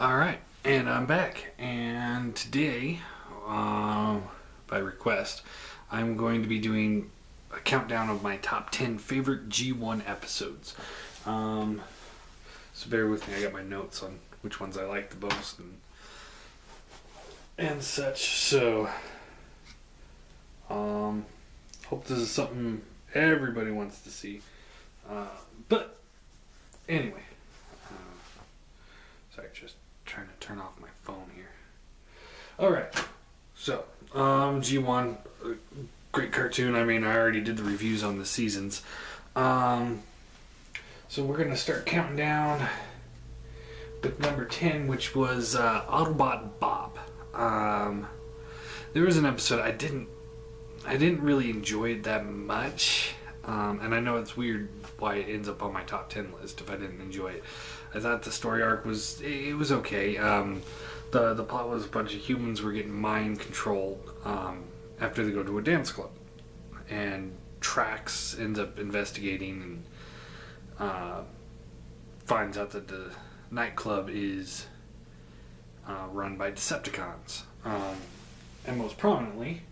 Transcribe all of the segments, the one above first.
Alright, and I'm back. And today, by request, I'm going to be doing a countdown of my top 10 favorite G1 episodes. So bear with me, I got my notes on which ones I like the most and such. So, hope this is something everybody wants to see. But, anyway. Sorry, just trying to turn off my phone here. Alright, so, G1, great cartoon. I mean, I already did the reviews on the seasons. So we're going to start counting down with number 10, which was Autobot Bob. There was an episode I didn't really enjoy it that much. And I know it's weird why it ends up on my top 10 list if I didn't enjoy it. I thought the story arc was okay. The plot was a bunch of humans were getting mind controlled after they go to a dance club, and Trax ends up investigating and finds out that the nightclub is run by Decepticons, and most prominently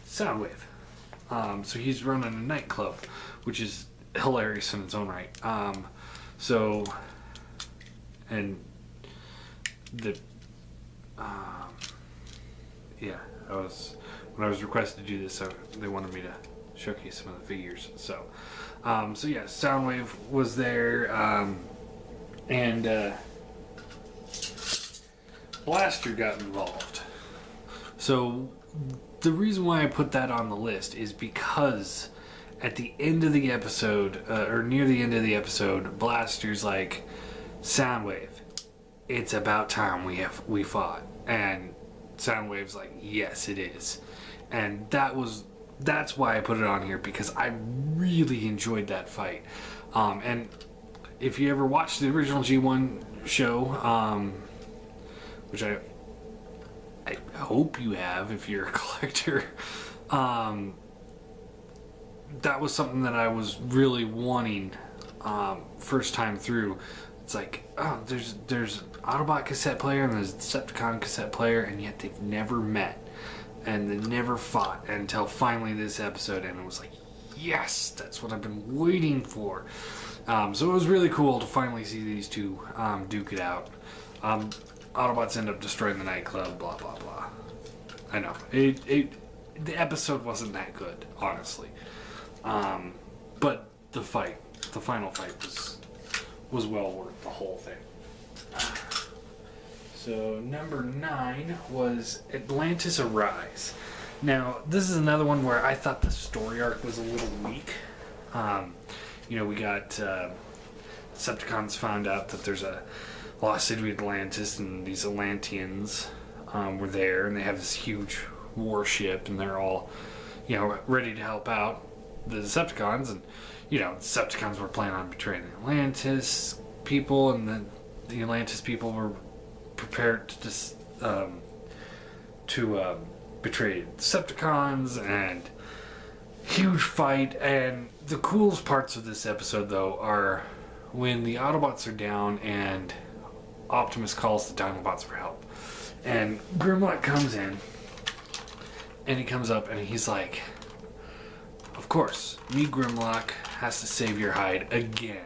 Soundwave. So he's running a nightclub, which is hilarious in its own right. And the when I was requested to do this, they wanted me to showcase some of the figures. So yeah, Soundwave was there, and Blaster got involved. So the reason why I put that on the list is because at the end of the episode, or near the end of the episode, Blaster's like, Soundwave, it's about time we fought. And Soundwave's like, yes, it is. And that's why I put it on here, because I really enjoyed that fight. And if you ever watched the original G1 show, which I hope you have if you're a collector, that was something that I was really wanting first time through. It's like, oh, there's an Autobot cassette player and there's a Decepticon cassette player, and yet they've never met and they never fought until finally this episode, and it was like, yes, that's what I've been waiting for. So it was really cool to finally see these two duke it out. Autobots end up destroying the nightclub, blah blah blah. I know the episode wasn't that good, honestly. But the final fight was well worth the whole thing. So number 9 was Atlantis Arise. Now, this is another one where I thought the story arc was a little weak. We got Decepticons found out that there's a lost city of Atlantis, and these Atlanteans were there, and they have this huge warship, and they're all, ready to help out the Decepticons, and Decepticons were planning on betraying the Atlantis people, and then the Atlantis people were prepared to betray Decepticons, and huge fight. And the coolest parts of this episode, though, are when the Autobots are down and Optimus calls the Dinobots for help, and Grimlock comes in, and he comes up and he's like, of course, me Grimlock has to save your hide again.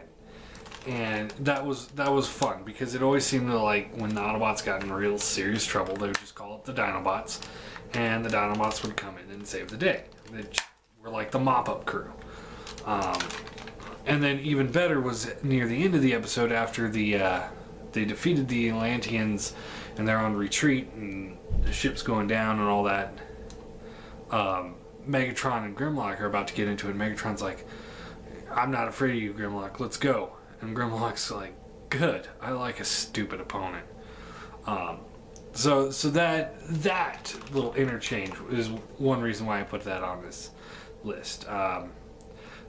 And that was fun, because it always seemed to, like, when the Autobots got in real serious trouble, they would just call up the Dinobots, and the Dinobots would come in and save the day. They were like the mop-up crew. And then even better was near the end of the episode, after they defeated the Atlanteans and they're on retreat and the ship's going down and all that. Megatron and Grimlock are about to get into it. Megatron's like, I'm not afraid of you, Grimlock, let's go. And Grimlock's like, good, I like a stupid opponent. So that little interchange is one reason why I put that on this list.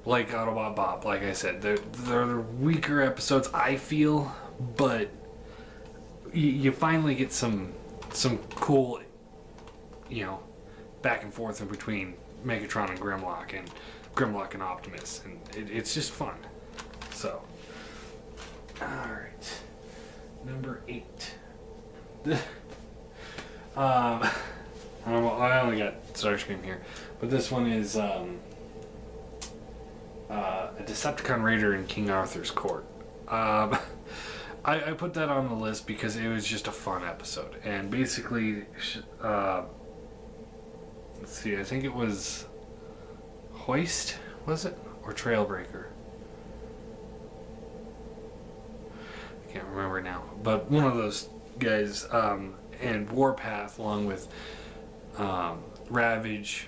Like Autobot Bob, like I said, they're weaker episodes, I feel, but you finally get some cool, back and forth in between Megatron and Grimlock and Optimus, and it's just fun. So Alright. Number 8. I only got Starscream here. But this one is a Decepticon Raider in King Arthur's court. I put that on the list because it was just a fun episode. And basically, let's see, I think it was Hoist, was it? Or Trailbreaker? I can't remember now. But one of those guys, and Warpath, along with Ravage,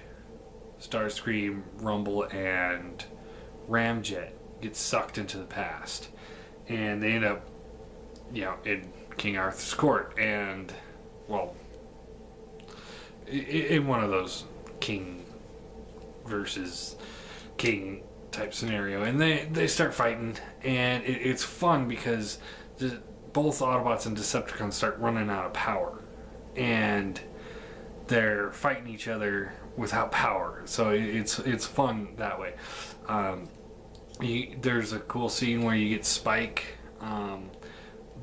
Starscream, Rumble, and Ramjet, gets sucked into the past. And they end up, in King Arthur's court. And, well, in one of those king versus king type scenario. And they start fighting. And it's fun because both Autobots and Decepticons start running out of power. And they're fighting each other without power. So it's fun that way. There's a cool scene where you get Spike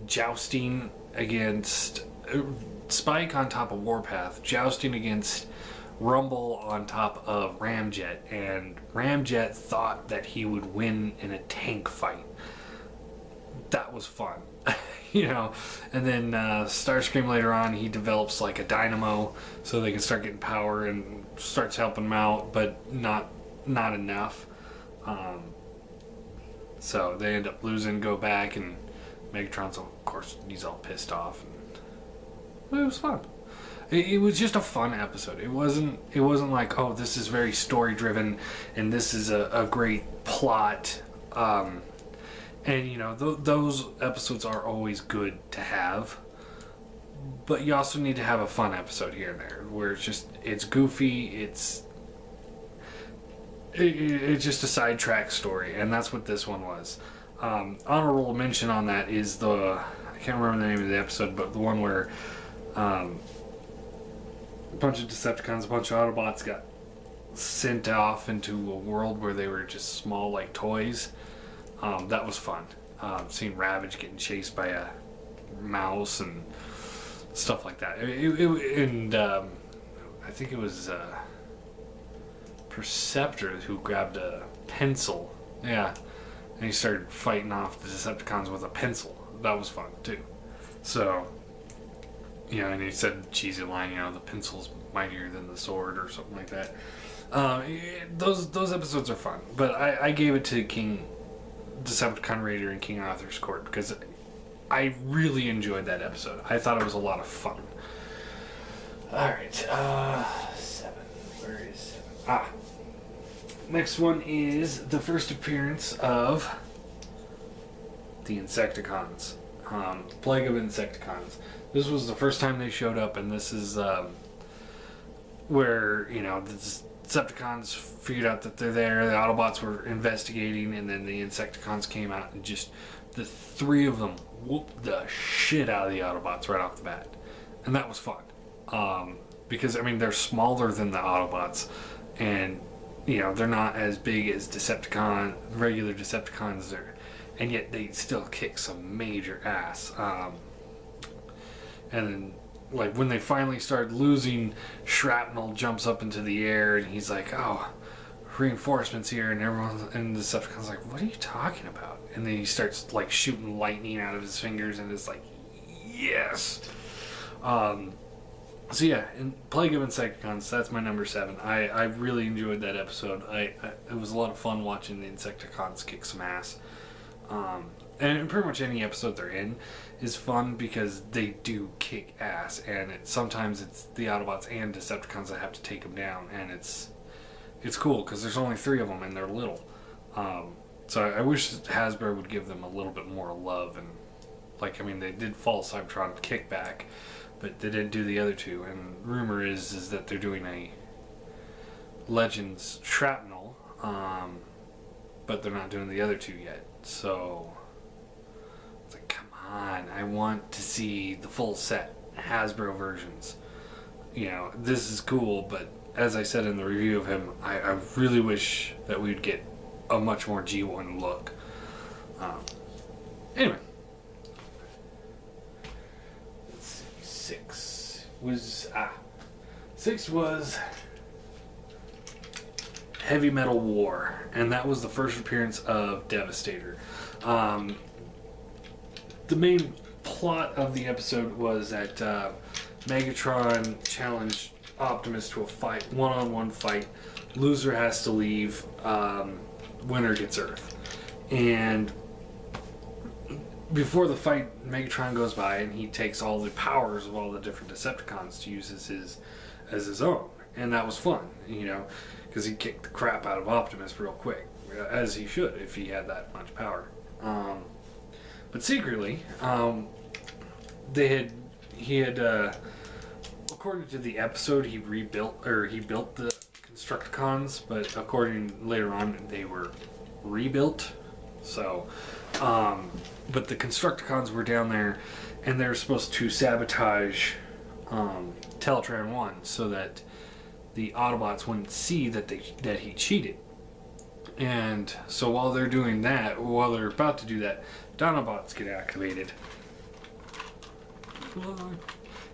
jousting against Spike on top of Warpath, jousting against Rumble on top of Ramjet, and Ramjet thought that he would win in a tank fight. That was fun. And then Starscream later on, he develops like a dynamo so they can start getting power and starts helping them out, but not enough. So they end up losing, go back, and Megatron's, of course, he's all pissed off. But it was fun. It was just a fun episode. It wasn't like, oh, this is very story driven and this is a great plot. And those episodes are always good to have, but you also need to have a fun episode here and there where it's goofy, it's just a sidetrack story, and that's what this one was. Honorable mention on that is I can't remember the name of the episode, but the one where a bunch of Decepticons, a bunch of Autobots got sent off into a world where they were just small like toys. That was fun. Seeing Ravage getting chased by a mouse and stuff like that. I think it was Perceptor who grabbed a pencil. Yeah. And he started fighting off the Decepticons with a pencil. That was fun, too. So, and he said cheesy line, the pencil's mightier than the sword or something like that. Those episodes are fun. But I gave it to Decepticon Raider in King Arthur's court because I really enjoyed that episode. I thought it was a lot of fun. Alright, 7. Where is 7? Next one is the first appearance of the Insecticons. Plague of Insecticons. This was the first time they showed up, and this is where, the Decepticons figured out that they're there, the Autobots were investigating, and then the Insecticons came out and just, the three of them whooped the shit out of the Autobots right off the bat. And that was fun. Because, they're smaller than the Autobots, and, they're not as big as regular Decepticons are, and yet they still kick some major ass. And then, like, when they finally start losing, Shrapnel jumps up into the air, and he's like, oh, reinforcements here, and and the Decepticon's like, what are you talking about? And then he starts, like, shooting lightning out of his fingers, and it's like, yes! So yeah, in Plague of Insecticons, that's my number 7. I really enjoyed that episode. It was a lot of fun watching the Insecticons kick some ass. And pretty much any episode they're in is fun because they do kick ass, and sometimes it's the Autobots and Decepticons that have to take them down, and it's cool because there's only 3 of them and they're little. So I wish Hasbro would give them a little bit more love, and they did Fall Cybertron Kickback, but they didn't do the other 2. And rumor is that they're doing a Legends Shrapnel, but they're not doing the other 2 yet. So it's like, come on, I want to see the full set Hasbro versions. This is cool, but as I said in the review of him, I really wish that we'd get a much more G1 look. Anyway, 6 was Heavy Metal War, and that was the first appearance of Devastator. The main plot of the episode was that Megatron challenged Optimus to a fight, one-on-one fight. Loser has to leave. Winner gets Earth. And before the fight, Megatron goes by and he takes all the powers of all the different Decepticons to use as his own, and that was fun, because he kicked the crap out of Optimus real quick, as he should if he had that much power. But secretly, he had according to the episode, he built the Constructicons, but later on they were rebuilt. So, but the Constructicons were down there, and they were supposed to sabotage Teletran 1 so that the Autobots wouldn't see that he cheated. And so while they're about to do that, Dinobots get activated.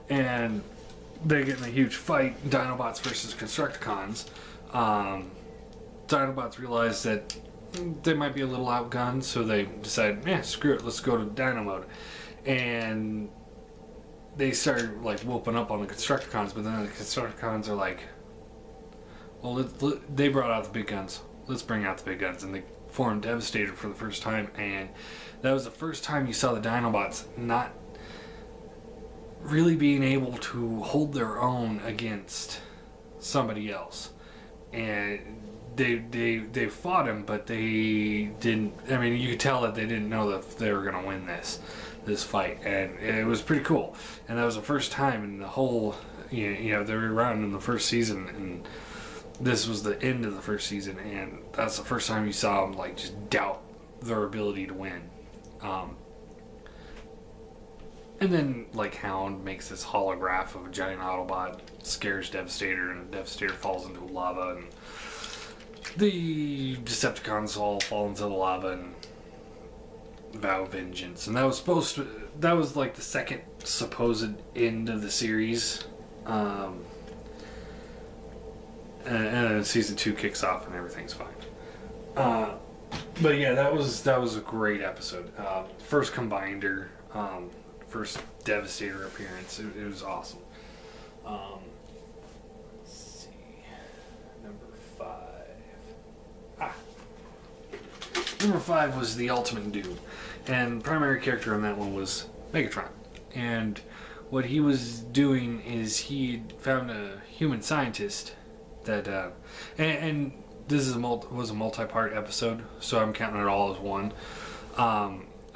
And they get in a huge fight, Dinobots versus Constructicons. Dinobots realize that they might be a little outgunned, so they decide, screw it, let's go to Dino mode. And they start whooping up on the Constructicons, but then the Constructicons are like, well, they brought out the big guns. Let's bring out the big guns. And they formed Devastator for the first time, and that was the first time you saw the Dinobots not really being able to hold their own against somebody else. And they fought him, but they didn't. I mean, you could tell that they didn't know that they were going to win this fight, and it was pretty cool. And that was the first time in the whole, they were around in the first season, and this was the end of the first season, and that's the first time you saw them just doubt their ability to win. And then Hound makes this holograph of a giant Autobot, scares Devastator, and Devastator falls into lava, and the Decepticons all fall into the lava and vow vengeance. And that was the second supposed end of the series. And then season 2 kicks off and everything's fine. But yeah, that was a great episode. First Combinder, first Devastator appearance. It was awesome. Let's see, number 5. Number 5 was the Ultimate Doom, and the primary character on that one was Megatron. And what he was doing is he found a human scientist that and this was a multi-part episode, so I'm counting it all as one.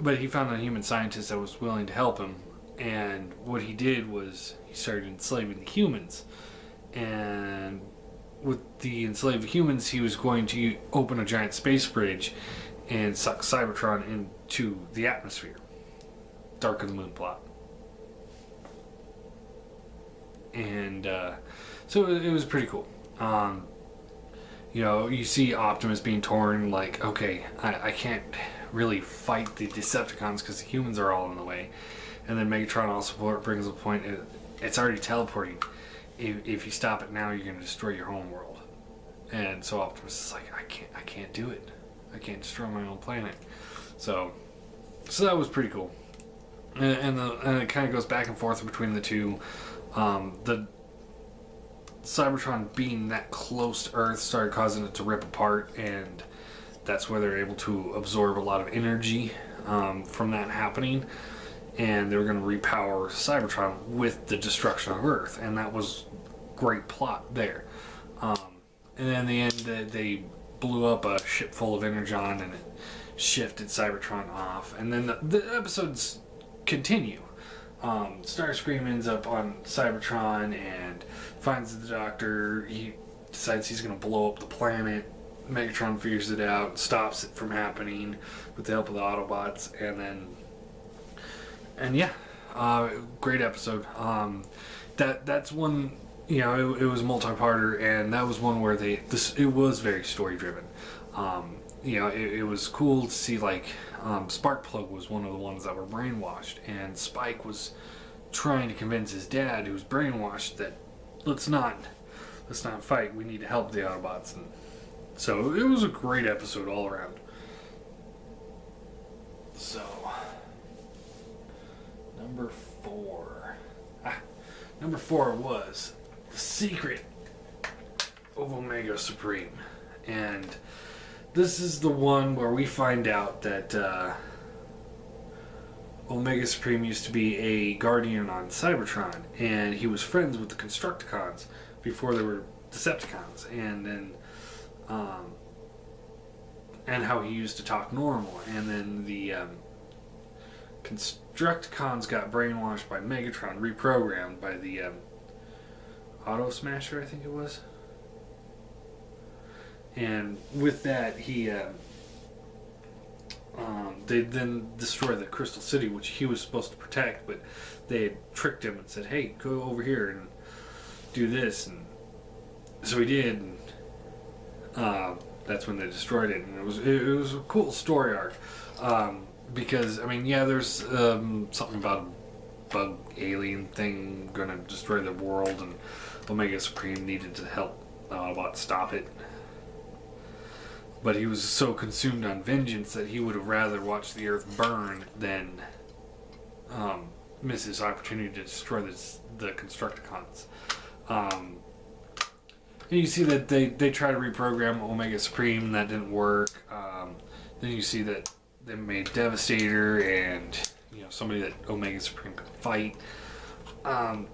But he found a human scientist that was willing to help him, and what he did was he started enslaving the humans. And with the enslaved humans, he was going to open a giant space bridge and suck Cybertron into the atmosphere. Dark of the Moon plot. And so it was pretty cool. You see Optimus being torn, okay, I can't really fight the Decepticons because the humans are all in the way. And then Megatron also brings up a point, it's already teleporting. If you stop it now, you're going to destroy your home world. And so Optimus is like, I can't do it. I can't destroy my own planet. So that was pretty cool. And it kind of goes back and forth between the two. The Cybertron being that close to Earth started causing it to rip apart, and that's where they're able to absorb a lot of energy from that happening, and they were going to repower Cybertron with the destruction of Earth, and that was great plot there. And then in the end, they blew up a ship full of Energon, and it shifted Cybertron off, and then the episodes continue. Starscream ends up on Cybertron and finds the Doctor. He decides he's going to blow up the planet. Megatron figures it out, stops it from happening with the help of the Autobots, great episode. That's one, it was multi-parter, and that was one where it was very story driven. It was cool to see Sparkplug was one of the ones that were brainwashed, and Spike was trying to convince his dad, who's brainwashed, that let's not fight. We need to help the Autobots. And so it was a great episode all around. So number 4. Number 4 was The Secret of Omega Supreme. And this is the one where we find out that Omega Supreme used to be a Guardian on Cybertron, and he was friends with the Constructicons before there were Decepticons, and then and how he used to talk normal, and then the Constructicons got brainwashed by Megatron, reprogrammed by the Auto Smasher, I think it was. And with that, they then destroyed the Crystal City, which he was supposed to protect, but they had tricked him and said, hey, go over here and do this. And so he did, and that's when they destroyed it. And it was a cool story arc. Because, I mean, yeah, there's something about a bug alien thing going to destroy the world, and Omega Supreme needed to help Autobots stop it. But he was so consumed on vengeance that he would have rather watched the Earth burn than miss his opportunity to destroy the Constructicons. And you see that they try to reprogram Omega Supreme, and that didn't work. Then you see that they made Devastator, and somebody that Omega Supreme could fight. All in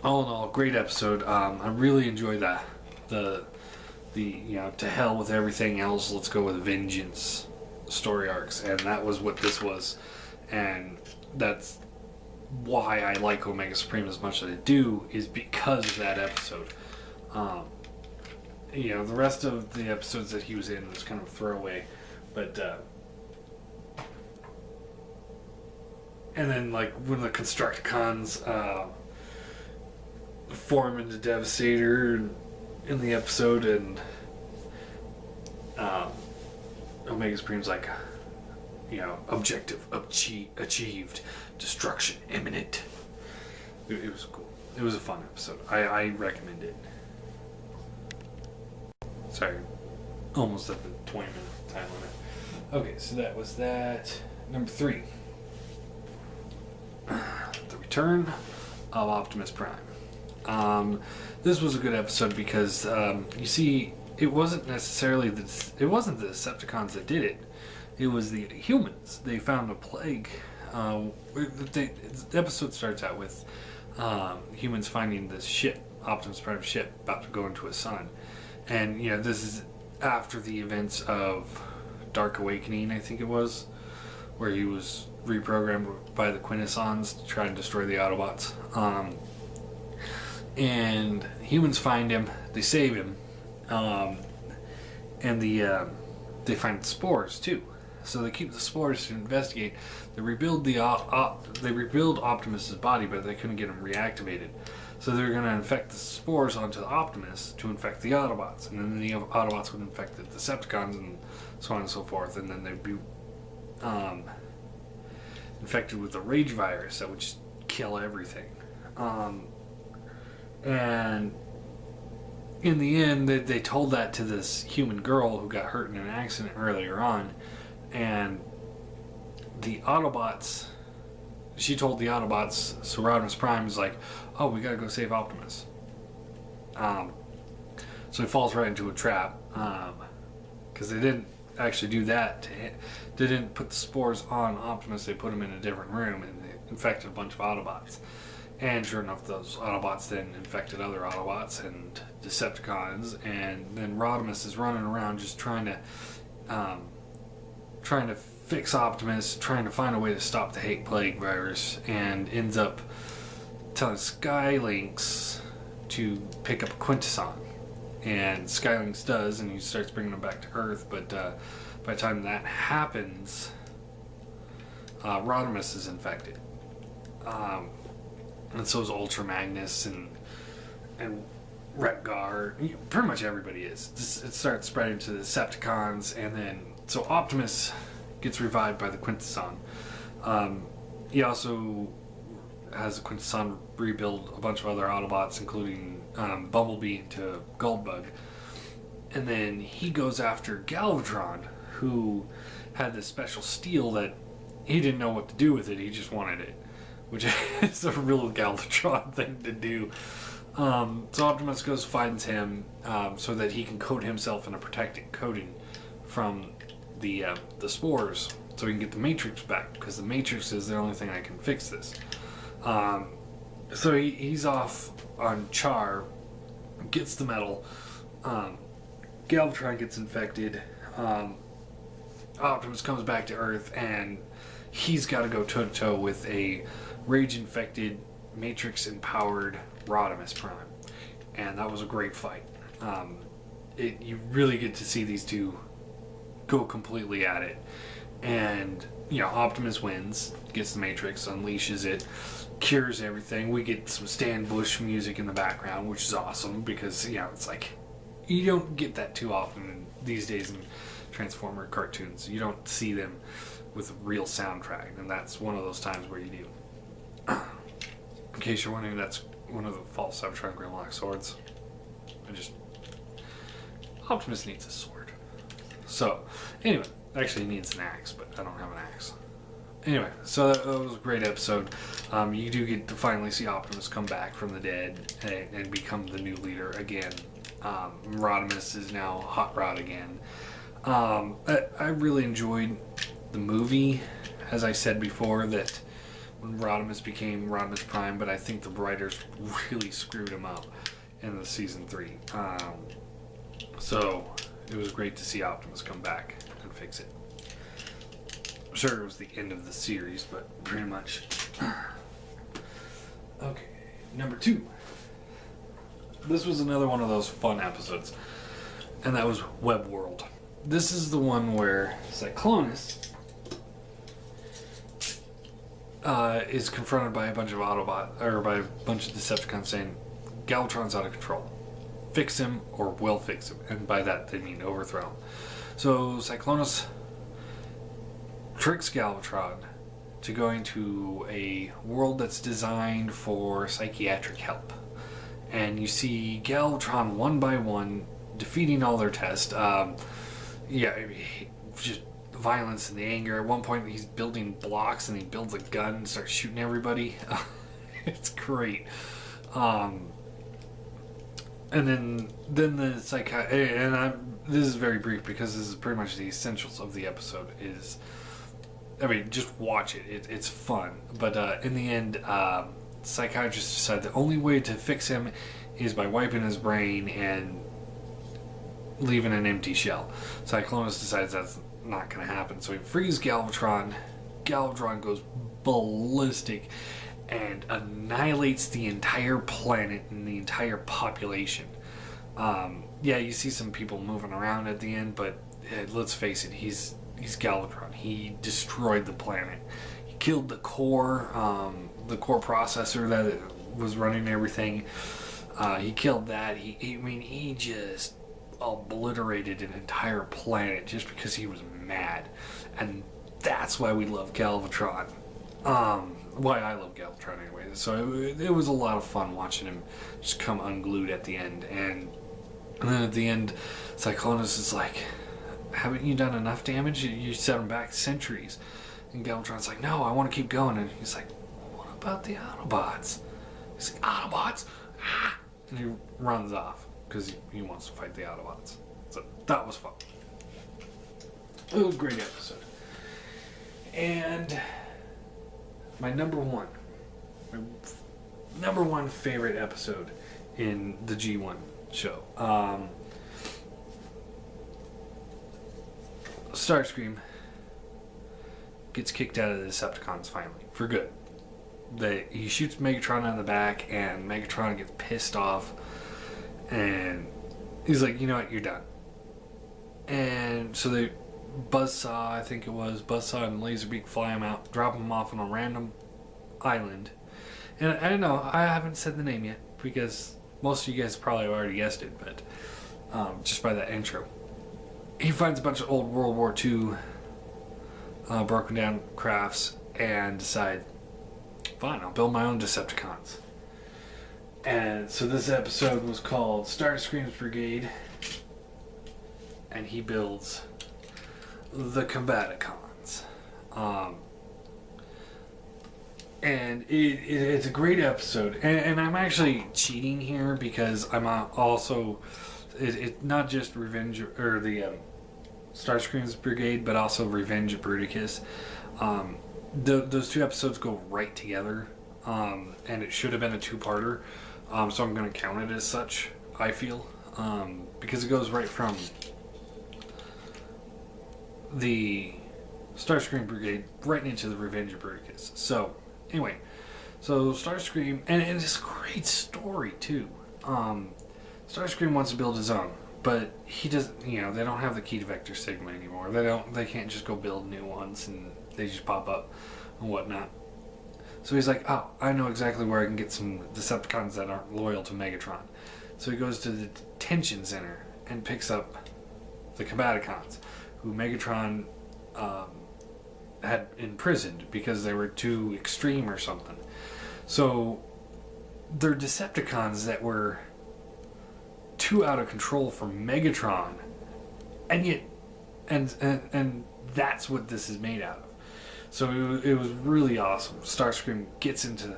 all, great episode. I really enjoyed the to hell with everything else, let's go with vengeance story arcs, and that was what this was, and that's why I like Omega Supreme as much as I do, is because of that episode. The rest of the episodes that he was in was kind of a throwaway, but and then like when the Constructicons form into Devastator in the episode, and Omega Supreme's like, objective achieved, destruction imminent. It was cool. It was a fun episode. I recommend it. Sorry, almost at the 20-minute time limit. Okay, so that was that. Number 3, The Return of Optimus Prime. This was a good episode because you see, it wasn't necessarily the Decepticons that did it. It was the humans. They found a plague. The episode starts out with humans finding this ship, Optimus Prime's ship, about to go into a sun, and this is after the events of Dark Awakening, I think it was, where he was reprogrammed by the Quintessons to try and destroy the Autobots. And humans find him, they save him, and they find spores too. So they keep the spores to investigate. They rebuild Optimus's body, but they couldn't get him reactivated. So they're going to infect the spores onto Optimus to infect the Autobots, and then the Autobots would infect the Decepticons, and so on and so forth. And then they'd be infected with the Rage virus that would just kill everything. And in the end, they told that to this human girl who got hurt in an accident earlier on, and the Autobots, she told the Autobots, so Optimus Prime is like, oh, we gotta go save Optimus. So he falls right into a trap, because they didn't actually do that. They didn't put the spores on Optimus, they put him in a different room, and they infected a bunch of Autobots. And sure enough, those Autobots then infected other Autobots and Decepticons, and then Rodimus is running around just trying to fix Optimus, trying to find a way to stop the hate plague virus, and ends up telling Skylinks to pick up a Quintesson. And Skylinks does, and he starts bringing them back to Earth, but by the time that happens, Rodimus is infected. And so is Ultra Magnus and Retgar. Pretty much everybody is. It starts spreading to the Decepticons, and then so Optimus gets revived by the Quintesson. He also has Quintesson rebuild a bunch of other Autobots, including Bumblebee into Goldbug. And then he goes after Galvatron, who had this special steel that he didn't know what to do with it. He just wanted it, which is a real Galvatron thing to do. So Optimus goes finds him so that he can coat himself in a protective coating from the spores, so he can get the Matrix back, because the Matrix is the only thing that can fix this. So he's off on Char, gets the metal. Galvatron gets infected. Optimus comes back to Earth, and he's got to go toe-to-toe with a rage-infected, Matrix-empowered Rodimus Prime. And that was a great fight. You really get to see these two go completely at it. And, Optimus wins, gets the Matrix, unleashes it, cures everything. We get some Stan Bush music in the background, which is awesome, because, it's like, you don't get that too often these days in Transformer cartoons. You don't see them with a real soundtrack, and that's one of those times where you do. In case you're wondering, that's one of the false Cybertron Grimlock swords. Optimus needs a sword. So, anyway, actually he needs an axe, but I don't have an axe. Anyway, so that was a great episode. You do get to finally see Optimus come back from the dead and become the new leader again. Rodimus is now Hot Rod again. I really enjoyed the movie, as I said before, that when Rodimus became Rodimus Prime, but I think the writers really screwed him up in the season 3. So it was great to see Optimus come back and fix it. Sure, it was the end of the series, but pretty much. Okay, number 2. This was another one of those fun episodes, and that was Web World. This is the one where Cyclonus is confronted by a bunch of Autobots, or by a bunch of Decepticons saying, Galvatron's out of control. Fix him, or we'll fix him. And by that, they mean overthrow him. So Cyclonus tricks Galvatron to go into a world that's designed for psychiatric help. And you see Galvatron one by one defeating all their tests. Just violence and the anger. At one point, he's building blocks and he builds a gun and starts shooting everybody. It's great. And then the this is very brief because this is pretty much the essentials of the episode. Just watch it. It's fun. But in the end, psychiatrist decided the only way to fix him is by wiping his brain and leaving an empty shell. Cyclonus decides that's not going to happen, so he frees Galvatron. Galvatron goes ballistic and annihilates the entire planet and the entire population. You see some people moving around at the end, but let's face it, he's Galvatron. He destroyed the planet. He killed the core processor that was running everything. He killed that. He just obliterated an entire planet just because he was mad. And that's why we love Galvatron. Why I love Galvatron anyway. So it was a lot of fun watching him just come unglued at the end. And then at the end, Cyclonus is like, haven't you done enough damage? You set him back centuries. And Galvatron's like, no, I want to keep going. And he's like, what about the Autobots? He's like, Autobots? Ah! And he runs off because he wants to fight the Autobots. So that was fun. It was a great episode. And my number one favorite episode in the G1 show. Starscream gets kicked out of the Decepticons finally, for good. He shoots Megatron in the back, and Megatron gets pissed off, and he's like, you know what, you're done. And so they Buzzsaw, I think it was, Buzzsaw and Laserbeak fly him out, drop him off on a random island. And I don't know, I haven't said the name yet, because most of you guys probably already guessed it, but just by that intro. He finds a bunch of old World War II broken down crafts and decide, fine, I'll build my own Decepticons. And so this episode was called Starscream Brigade, and he builds the Combaticons. And it's a great episode. And I'm actually cheating here because I'm also... It's not just Revenge, or the Starscream's Brigade, but also Revenge of Bruticus. Those two episodes go right together, and it should have been a two-parter, so I'm going to count it as such, I feel, because it goes right from the Starscream Brigade right into the Revenge of Bruticus. So, anyway, so Starscream, and it's a great story, too. Starscream wants to build his own, but he doesn't, they don't have the key to Vector Sigma anymore. They can't just go build new ones, and they just pop up and whatnot. So he's like, oh, I know exactly where I can get some Decepticons that aren't loyal to Megatron. So he goes to the detention center and picks up the Combaticons, who Megatron had imprisoned because they were too extreme or something. So they're Decepticons that were too out of control for Megatron, and yet, and that's what this is made out of. So it was really awesome. Starscream gets to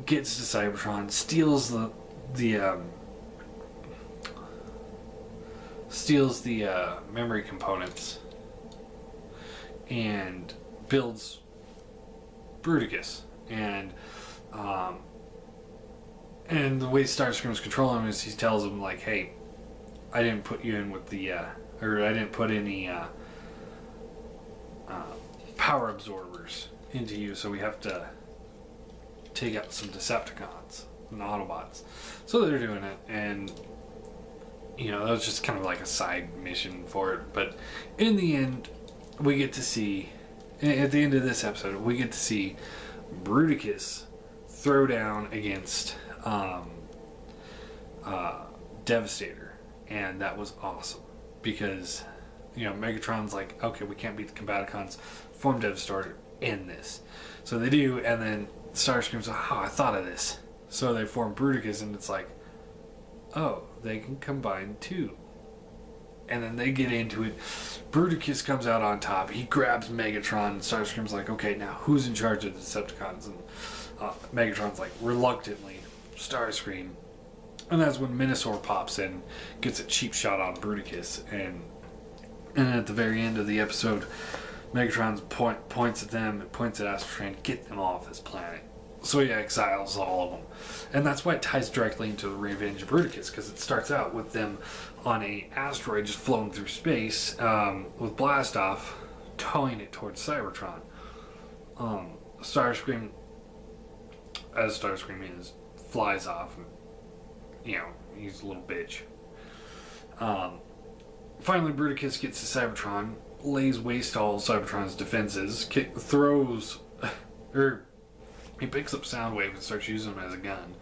Cybertron, steals the memory components, and builds Bruticus. And the way Starscream's controlling him is he tells him, like, hey, I didn't put you in with or I didn't put any power absorbers into you, so we have to take out some Decepticons and Autobots. So they're doing it, and that was just kind of like a side mission for it. But in the end, we get to see, at the end of this episode, we get to see Bruticus throw down against Devastator, and that was awesome because Megatron's like, okay, we can't beat the Combaticons, form Devastator, end this. So they do, and then Starscream's like, oh, I thought of this. So they form Bruticus, and it's like, oh, they can combine too. And then they get into it. Bruticus comes out on top. He grabs Megatron, and Starscream's like, okay, now who's in charge of the Decepticons? And Megatron's like, reluctantly, Starscream. And that's when Minosaur pops in, gets a cheap shot on Bruticus, and at the very end of the episode, Megatron points at them and points at Astro Train to get them off this planet. So he exiles all of them. And that's why it ties directly into the Revenge of Bruticus, because it starts out with them on a asteroid just floating through space, with Blastoff towing it towards Cybertron. Starscream, as Starscream is, flies off, and he's a little bitch. Finally, Bruticus gets to Cybertron, lays waste to all Cybertron's defenses, he picks up Soundwave and starts using him as a gun.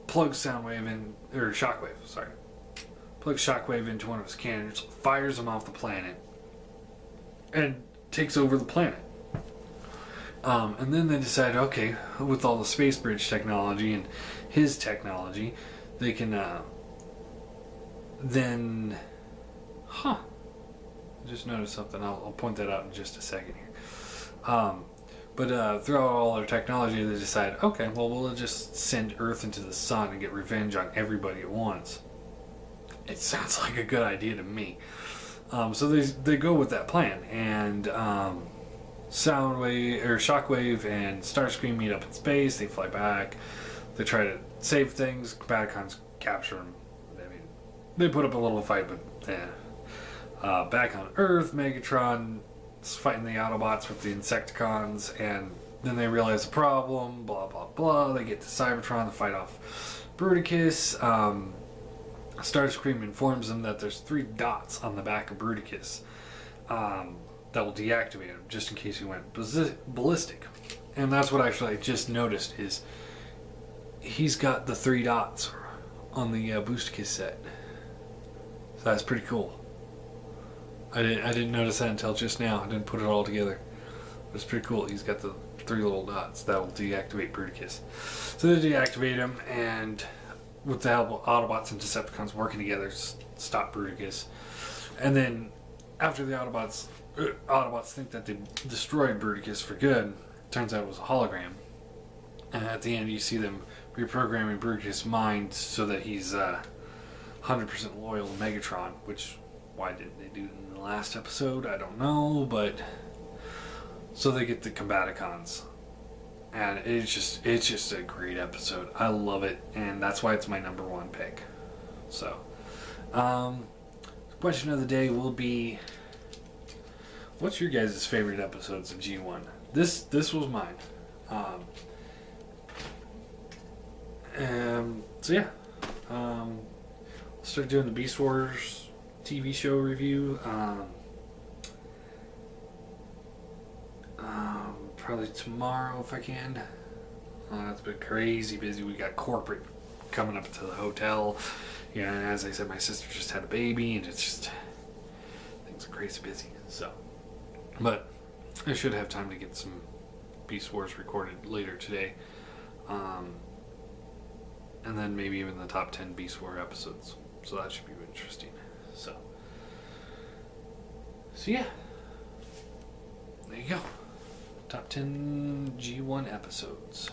Plugs Shockwave into one of his cannons, fires him off the planet, and takes over the planet. And then they decide, okay, with all the space bridge technology and his technology, they can I just noticed something. I'll point that out in just a second here. But throughout all their technology, they decide, okay, well, we'll just send Earth into the sun and get revenge on everybody at once. It sounds like a good idea to me. So they go with that plan, and Shockwave and Starscream meet up in space. They fly back. They try to save things. Combaticons capture them. I mean, they put up a little fight, but back on Earth, Megatron's fighting the Autobots with the Insecticons, and then they realize the problem, blah, blah, blah. They get to Cybertron to fight off Bruticus. Starscream informs them that there's 3 dots on the back of Bruticus that will deactivate him, just in case he went ballistic. And that's what actually I just noticed, is he's got the 3 dots on the Boosticus set. So that's pretty cool. I didn't notice that until just now. I didn't put it all together. But it's pretty cool. He's got the 3 little dots that will deactivate Bruticus. So they deactivate him, and with the help of Autobots and Decepticons working together, stop Bruticus. And then after the Autobots think that they destroyed Bruticus for good, turns out it was a hologram. And at the end, you see them reprogramming Bruticus' mind so that he's 100% loyal to Megatron, which, why didn't they do it in the last episode? I don't know, but so they get the Combaticons. And it's just a great episode. I love it, and that's why it's my number 1 pick. So, question of the day will be, what's your guys' favorite episodes of G1? This was mine. So yeah, I'll start doing the Beast Wars TV show review. Probably tomorrow if I can. It's been crazy busy. We got corporate coming up to the hotel. Yeah, and as I said, my sister just had a baby, and it's just, things are crazy busy. So, but I should have time to get some Beast Wars recorded later today. And then maybe even the top 10 Beast War episodes. So that should be interesting. So yeah. There you go. Top 10 G1 episodes.